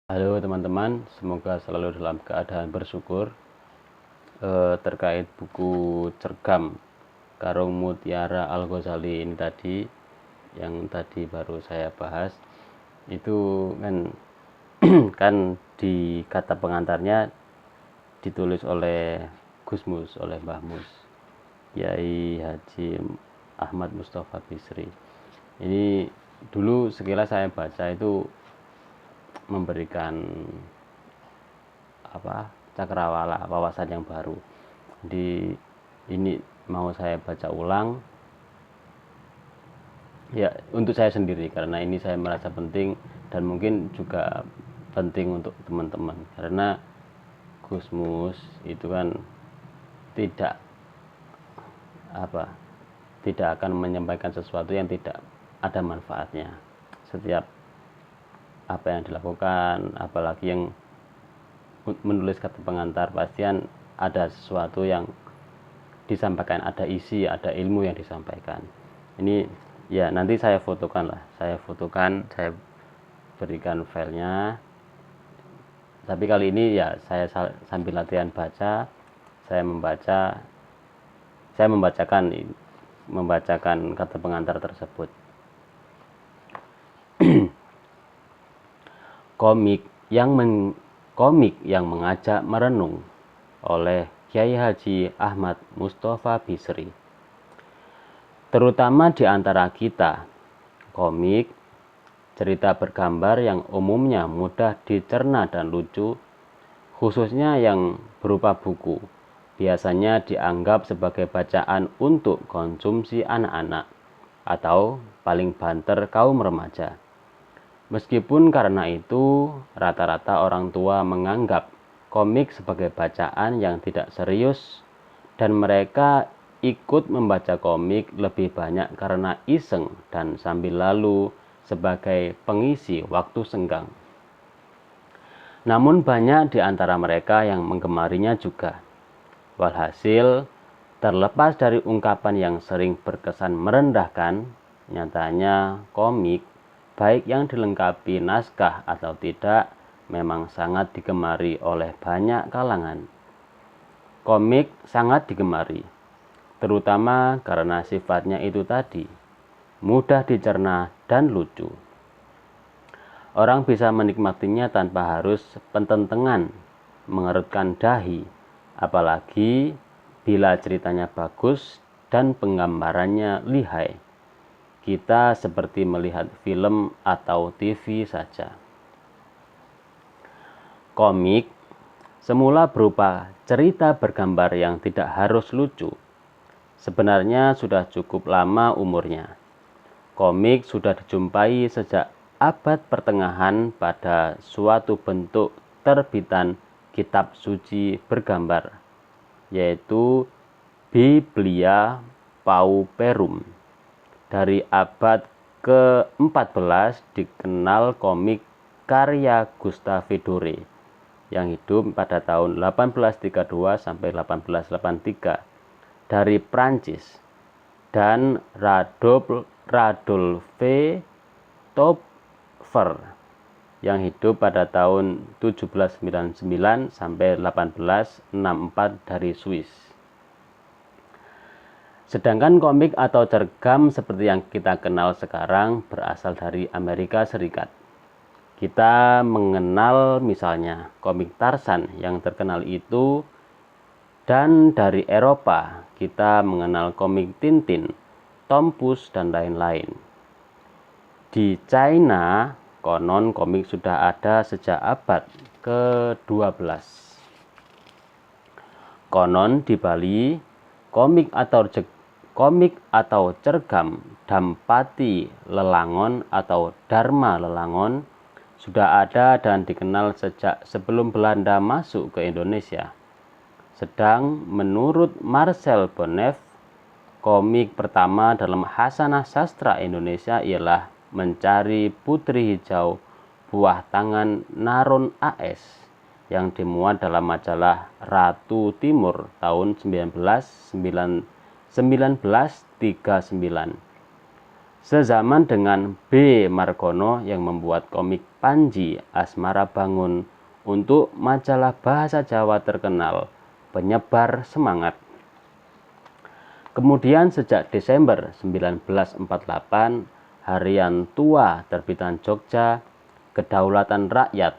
Halo teman-teman, semoga selalu dalam keadaan bersyukur. Terkait buku Cergam Karung Mutiara Al-Ghazali ini tadi, yang tadi baru saya bahas, itu kan di kata pengantarnya ditulis oleh Gusmus, oleh Mbah Mus, Kiai Haji Ahmad Mustafa Bisri. Ini dulu sekilas saya baca itu memberikan cakrawala, wawasan yang baru. Di ini mau saya baca ulang ya untuk saya sendiri, karena ini saya merasa penting dan mungkin juga penting untuk teman-teman, karena Gusmus itu kan tidak tidak akan menyampaikan sesuatu yang tidak ada manfaatnya. Setiap apa yang dilakukan, apalagi yang menulis kata pengantar, pastian ada sesuatu yang disampaikan, ada isi, ada ilmu yang disampaikan. Ini ya nanti saya fotokan, saya berikan filenya. Tapi kali ini ya saya sambil latihan baca, saya membacakan kata pengantar tersebut. Komik yang mengajak merenung oleh Kiai Haji Ahmad Mustafa Bisri. Terutama di antara kita, komik, cerita bergambar yang umumnya mudah dicerna dan lucu, khususnya yang berupa buku, biasanya dianggap sebagai bacaan untuk konsumsi anak-anak atau paling banter kaum remaja. Meskipun karena itu, rata-rata orang tua menganggap komik sebagai bacaan yang tidak serius, dan mereka ikut membaca komik lebih banyak karena iseng dan sambil lalu sebagai pengisi waktu senggang. Namun banyak di antara mereka yang menggemarinya juga. Walhasil, terlepas dari ungkapan yang sering berkesan merendahkan, nyatanya komik, baik yang dilengkapi naskah atau tidak, memang sangat digemari oleh banyak kalangan. Komik sangat digemari, terutama karena sifatnya itu tadi, mudah dicerna dan lucu. Orang bisa menikmatinya tanpa harus pententengan, mengerutkan dahi, apalagi bila ceritanya bagus dan penggambarannya lihai. Kita seperti melihat film atau TV saja. Komik semula berupa cerita bergambar yang tidak harus lucu. Sebenarnya sudah cukup lama umurnya. Komik sudah dijumpai sejak abad pertengahan pada suatu bentuk terbitan kitab suci bergambar, yaitu Biblia Pauperum. Dari abad ke-14 dikenal komik karya Gustave Doré yang hidup pada tahun 1832 sampai 1883 dari Prancis, dan Radolphe Topfer yang hidup pada tahun 1799 sampai 1864 dari Swiss. Sedangkan komik atau cergam seperti yang kita kenal sekarang berasal dari Amerika Serikat. Kita mengenal misalnya komik Tarzan yang terkenal itu, dan dari Eropa kita mengenal komik Tintin, Tom Puss, dan lain-lain. Di China konon komik sudah ada sejak abad ke-12. Konon di Bali komik atau cergam Dampati Lelangon atau Dharma Lelangon sudah ada dan dikenal sejak sebelum Belanda masuk ke Indonesia. Sedang menurut Marcel Bonneff, komik pertama dalam Hasanah Sastra Indonesia ialah Mencari Putri Hijau Buah Tangan Narun AS yang dimuat dalam majalah Ratu Timur tahun 1939. Sezaman dengan B. Margono yang membuat komik Panji Asmara Bangun untuk majalah bahasa Jawa terkenal, penyebar semangat. Kemudian sejak Desember 1948, Harian Tua Terbitan Jogja, Kedaulatan Rakyat,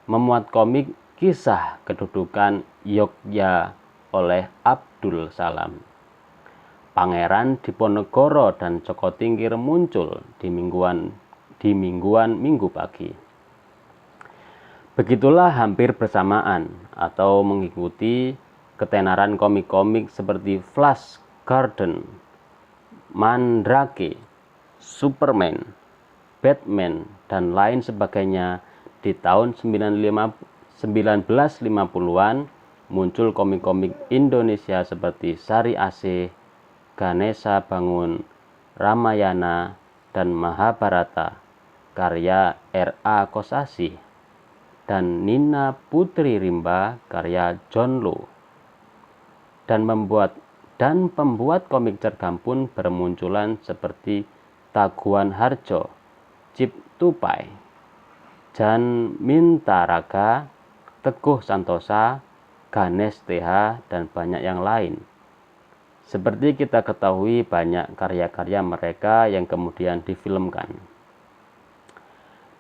memuat komik Kisah Kedudukan Yogya oleh Abdul Salam. Pangeran Diponegoro dan Joko Tingkir muncul di mingguan Minggu pagi. Begitulah hampir bersamaan atau mengikuti ketenaran komik-komik seperti Flash Garden, Mandrake, Superman, Batman, dan lain sebagainya. Di tahun 1950-an muncul komik-komik Indonesia seperti Sari Asih, Ganesha Bangun, Ramayana, dan Mahabharata karya R.A. Kosasih dan Nina Putri Rimba karya John Loe. Dan pembuat komik cergam pun bermunculan seperti Taguan Harjo, Cip Tupai, Jan Mintaraga, Teguh Santosa, Ganes TH, dan banyak yang lain. Seperti kita ketahui, banyak karya-karya mereka yang kemudian difilmkan.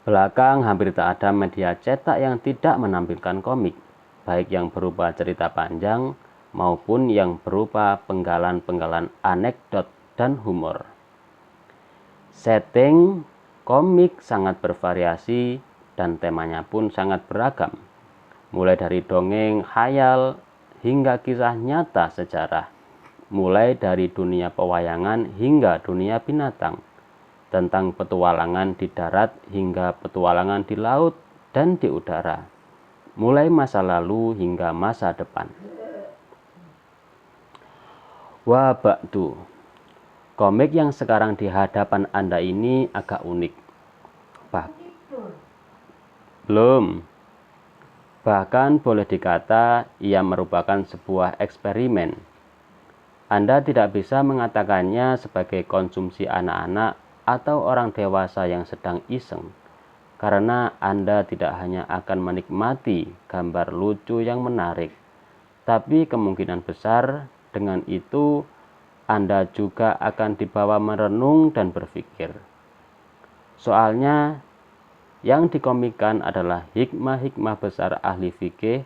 Belakang hampir tak ada media cetak yang tidak menampilkan komik, baik yang berupa cerita panjang maupun yang berupa penggalan-penggalan anekdot dan humor. Setting komik sangat bervariasi dan temanya pun sangat beragam, mulai dari dongeng, khayal, hingga kisah nyata sejarah, mulai dari dunia pewayangan hingga dunia binatang, tentang petualangan di darat hingga petualangan di laut dan di udara, mulai masa lalu hingga masa depan. Wah, Ba'du, komik yang sekarang di hadapan Anda ini agak unik. Bahkan boleh dikata ia merupakan sebuah eksperimen. Anda tidak bisa mengatakannya sebagai konsumsi anak-anak atau orang dewasa yang sedang iseng, karena Anda tidak hanya akan menikmati gambar lucu yang menarik, tapi kemungkinan besar dengan itu Anda juga akan dibawa merenung dan berpikir. Soalnya yang dikomikkan adalah hikmah-hikmah besar ahli fikih,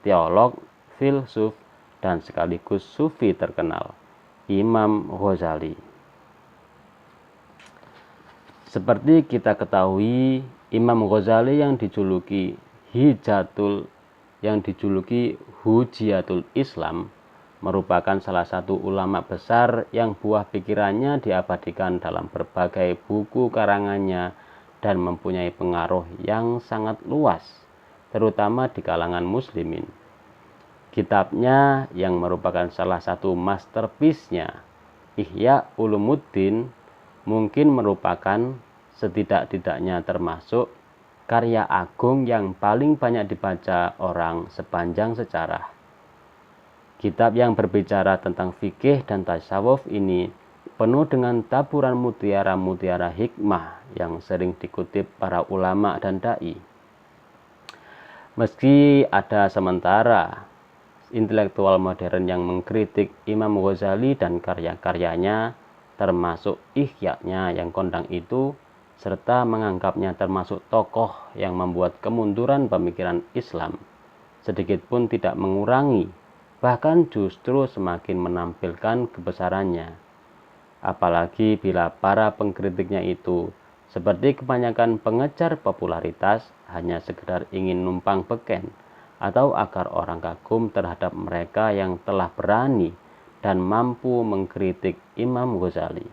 teolog, filsuf, dan sekaligus sufi terkenal, Imam Ghazali. Seperti kita ketahui, Imam Ghazali yang dijuluki Hujiatul Islam merupakan salah satu ulama besar yang buah pikirannya diabadikan dalam berbagai buku karangannya dan mempunyai pengaruh yang sangat luas, terutama di kalangan muslimin. Kitabnya yang merupakan salah satu masterpiece-nya, Ihya Ulumuddin, mungkin merupakan setidak-tidaknya termasuk karya agung yang paling banyak dibaca orang sepanjang sejarah. Kitab yang berbicara tentang fikih dan tasawuf ini penuh dengan taburan mutiara-mutiara hikmah yang sering dikutip para ulama dan dai. Meski ada sementara intelektual modern yang mengkritik Imam Ghazali dan karya-karyanya, termasuk Ihya-nya yang kondang itu, serta menganggapnya termasuk tokoh yang membuat kemunduran pemikiran Islam, sedikit pun tidak mengurangi, bahkan justru semakin menampilkan kebesarannya. Apalagi bila para pengkritiknya itu seperti kebanyakan pengejar popularitas hanya sekedar ingin numpang beken atau agar orang kagum terhadap mereka yang telah berani dan mampu mengkritik Imam Ghazali.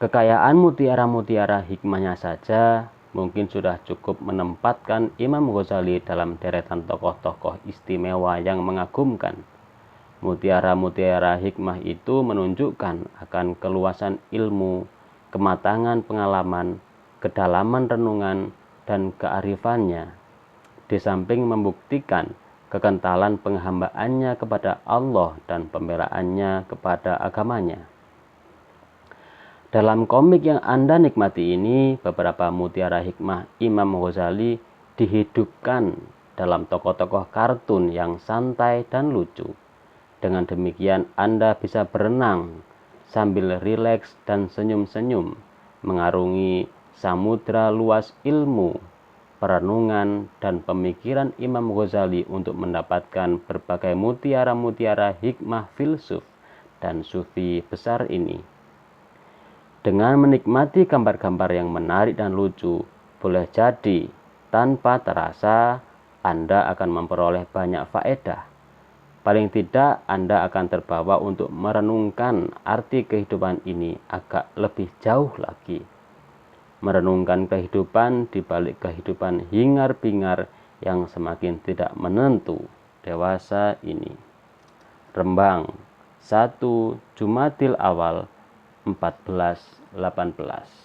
Kekayaan mutiara-mutiara hikmahnya saja mungkin sudah cukup menempatkan Imam Ghazali dalam deretan tokoh-tokoh istimewa yang mengagumkan. Mutiara-mutiara hikmah itu menunjukkan akan keluasan ilmu, kematangan pengalaman, kedalaman renungan, dan kearifannya, di samping membuktikan kekentalan penghambaannya kepada Allah dan pembelaannya kepada agamanya. Dalam komik yang Anda nikmati ini, beberapa mutiara hikmah Imam Ghazali dihidupkan dalam tokoh-tokoh kartun yang santai dan lucu. Dengan demikian, Anda bisa berenang sambil rileks dan senyum-senyum, mengarungi samudra luas ilmu, perenungan, dan pemikiran Imam Ghazali untuk mendapatkan berbagai mutiara-mutiara hikmah filsuf dan sufi besar ini. Dengan menikmati gambar-gambar yang menarik dan lucu, boleh jadi tanpa terasa Anda akan memperoleh banyak faedah. Paling tidak Anda akan terbawa untuk merenungkan arti kehidupan ini agak lebih jauh lagi. Merenungkan kehidupan di balik kehidupan hingar-bingar yang semakin tidak menentu dewasa ini. Rembang 1 Jumadil Awal 1418.